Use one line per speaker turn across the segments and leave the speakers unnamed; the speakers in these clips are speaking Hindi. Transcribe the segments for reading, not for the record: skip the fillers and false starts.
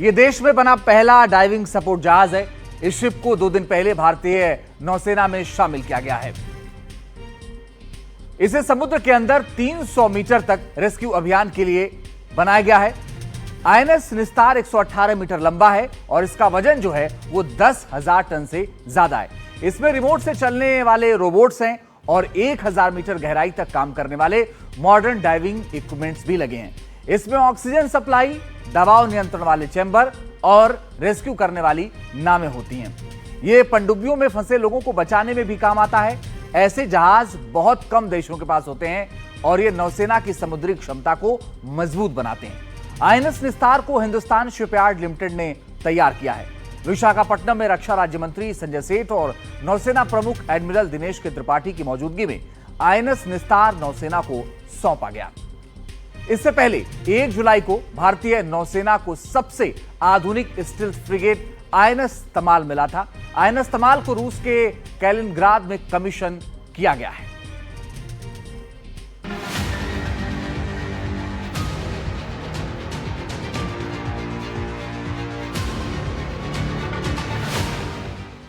ये देश में बना पहला डाइविंग सपोर्ट जहाज है। इस शिप को 2 दिन पहले भारतीय नौसेना में शामिल किया गया है। इसे समुद्र के अंदर 300 मीटर तक रेस्क्यू अभियान के लिए बनाया गया है। आईएनएस निस्तार 118 मीटर लंबा है और इसका वजन जो है वो 10,000 टन से ज्यादा है। इसमें रिमोट से चलने वाले रोबोट्स हैं और 1000 मीटर गहराई तक काम करने वाले मॉडर्न डाइविंग इक्विपमेंट्स भी लगे हैं। इसमें ऑक्सीजन सप्लाई, दबाव नियंत्रण वाले चैंबर और रेस्क्यू करने वाली नावें होती हैं। ये पनडुब्बियों में फंसे लोगों को बचाने में भी काम आता है। ऐसे जहाज बहुत कम देशों के पास होते हैं और ये नौसेना की समुद्री क्षमता को मजबूत बनाते हैं। आईएनएस निस्तार को हिंदुस्तान शिपयार्ड लिमिटेड ने तैयार किया है। विशाखापट्टनम में रक्षा राज्य मंत्री संजय सेठ और नौसेना प्रमुख एडमिरल दिनेश के त्रिपाठी की मौजूदगी में आईएनएस निस्तार नौसेना को सौंपा गया। इससे पहले 1 जुलाई को भारतीय नौसेना को सबसे आधुनिक स्टील्थ फ्रिगेट आईएनएस तमाल मिला था। आईएनएस तमाल को रूस के कैलिनग्राद में कमीशन किया गया है।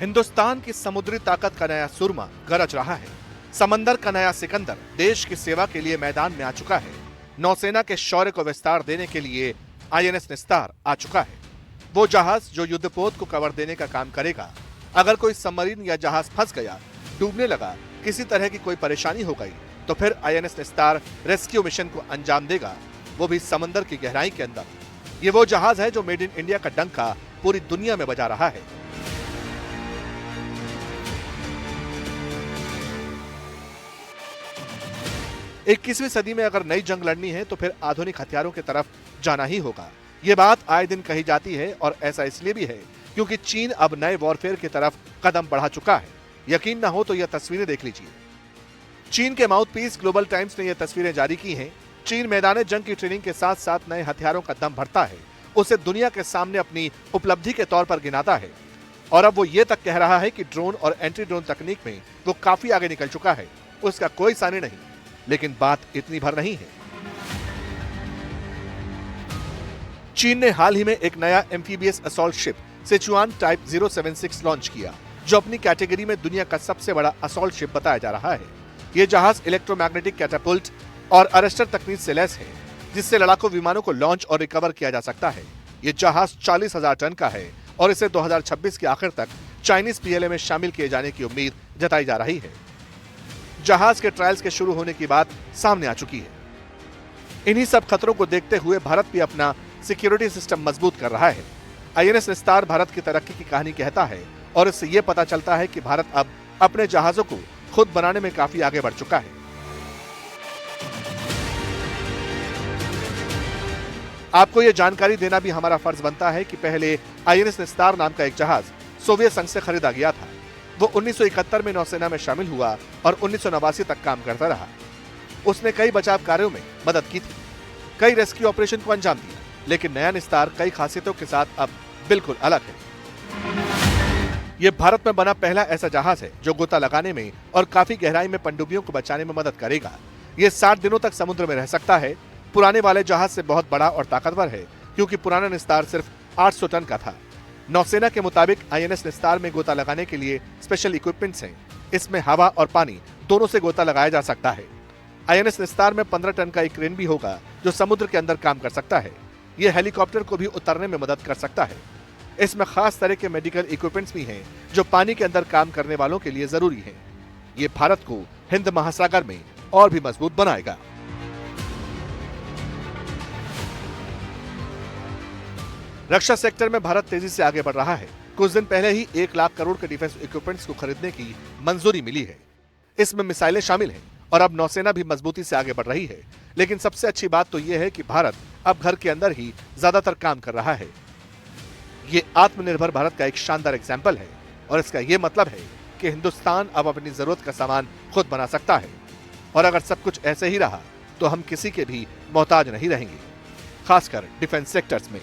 हिंदुस्तान की समुद्री ताकत का नया सुरमा गरज रहा है। समंदर का नया सिकंदर देश की सेवा के लिए मैदान में आ चुका है। नौसेना के शौर्य को विस्तार देने के लिए आईएनएस निस्तार आ चुका है। वो जहाज जो युद्धपोत को कवर देने का काम करेगा। अगर कोई सबमरीन या जहाज फंस गया, डूबने लगा, किसी तरह की कोई परेशानी हो गई, तो फिर आईएनएस निस्तार रेस्क्यू मिशन को अंजाम देगा, वो भी समंदर की गहराई के अंदर। ये वो जहाज है जो मेड इन इंडिया का डंका पूरी दुनिया में बजा रहा है। इक्कीसवीं सदी में अगर नई जंग लड़नी है तो फिर आधुनिक हथियारों की तरफ जाना ही होगा। ये बात आए दिन कही जाती है और ऐसा इसलिए भी है क्योंकि चीन अब नए वॉरफेयर की तरफ कदम बढ़ा चुका है। यकीन ना हो तो यह तस्वीरें देख लीजिए। चीन के माउथपीस ग्लोबल टाइम्स ने यह तस्वीरें जारी की हैं। चीन मैदान जंग की ट्रेनिंग के साथ साथ नए हथियारों का दम भरता है, उसे दुनिया के सामने अपनी उपलब्धि के तौर पर गिनाता है और अब वो ये तक कह रहा है कि ड्रोन और एंटी ड्रोन तकनीक में वो काफी आगे निकल चुका है। उसका कोई सानी नहीं, लेकिन बात इतनी भर नहीं है। चीन ने हाल ही में एक नया amphibious assault ship Sichuan type 076 launch किया, जो अपनी कैटेगरी में दुनिया का सबसे बड़ा असॉल्ट शिप बताया जा रहा है। यह जहाज इलेक्ट्रोमैग्नेटिक कैटापुल्ट और अरेस्टर तकनीक से लैस है, जिससे लड़ाकू विमानों को लॉन्च और रिकवर किया जा सकता है। यह जहाज 40,000 टन का है और इसे 2026 के आखिर तक चाइनीज पीएलए में शामिल किए जाने की उम्मीद जताई जा रही है। जहाज के ट्रायल्स के शुरू होने की बात सामने आ चुकी है। इन्हीं सब खतरों को देखते हुए भारत भी अपना सिक्योरिटी सिस्टम मजबूत कर रहा है। आईएनएस निस्तार भारत की तरक्की की कहानी कहता है और इससे यह पता चलता है कि भारत अब अपने जहाजों को खुद बनाने में काफी आगे बढ़ चुका है। आपको यह जानकारी देना भी हमारा फर्ज बनता है कि पहले आईएनएस निस्तार नाम का एक जहाज सोवियत संघ से खरीदा गया था। वो 1971 में नौसेना में शामिल हुआ और 1989 तक काम करता रहा। उसने कई बचाव कार्यों में मदद की थी, कई रेस्क्यू ऑपरेशन को अंजाम दिया, लेकिन नया निस्तार कई खासियतों के साथ अब बिल्कुल अलग है। ये भारत में बना पहला ऐसा जहाज है जो गोता लगाने में और काफी गहराई में पनडुब्बियों को बचाने में मदद करेगा। ये 60 दिनों तक समुद्र में रह सकता है। पुराने वाले जहाज से बहुत बड़ा और ताकतवर है, क्योंकि पुराना निस्तार सिर्फ 800 टन का था। नौसेना के मुताबिक आईएनएस निस्तार में गोता लगाने के लिए स्पेशल इक्विपमेंट्स हैं। इसमें हवा और पानी दोनों से गोता लगाया जा सकता है। आईएनएस निस्तार में 15 टन का एक क्रेन भी होगा जो समुद्र के अंदर काम कर सकता है। यह हेलीकॉप्टर को भी उतारने में मदद कर सकता है। इसमें खास तरह के मेडिकल इक्विपमेंट्स भी हैं जो पानी के अंदर काम करने वालों के लिए जरूरी हैं। ये भारत को हिंद महासागर में और भी मजबूत बनाएगा। रक्षा सेक्टर में भारत तेजी से आगे बढ़ रहा है। कुछ दिन पहले ही 1 लाख करोड़ के डिफेंस इक्विपमेंट्स को खरीदने की मंजूरी मिली है। इसमें मिसाइलें शामिल हैं और अब नौसेना भी मजबूती से आगे बढ़ रही है। लेकिन सबसे अच्छी बात तो यह है कि भारत अब घर के अंदर ही ज्यादातर काम कर रहा है। ये आत्मनिर्भर भारत का एक शानदार एग्जाम्पल है और इसका यह मतलब है कि हिंदुस्तान अब अपनी जरूरत का सामान खुद बना सकता है। और अगर सब कुछ ऐसे ही रहा तो हम किसी के भी मोहताज नहीं रहेंगे, खासकर डिफेंस सेक्टर्स में।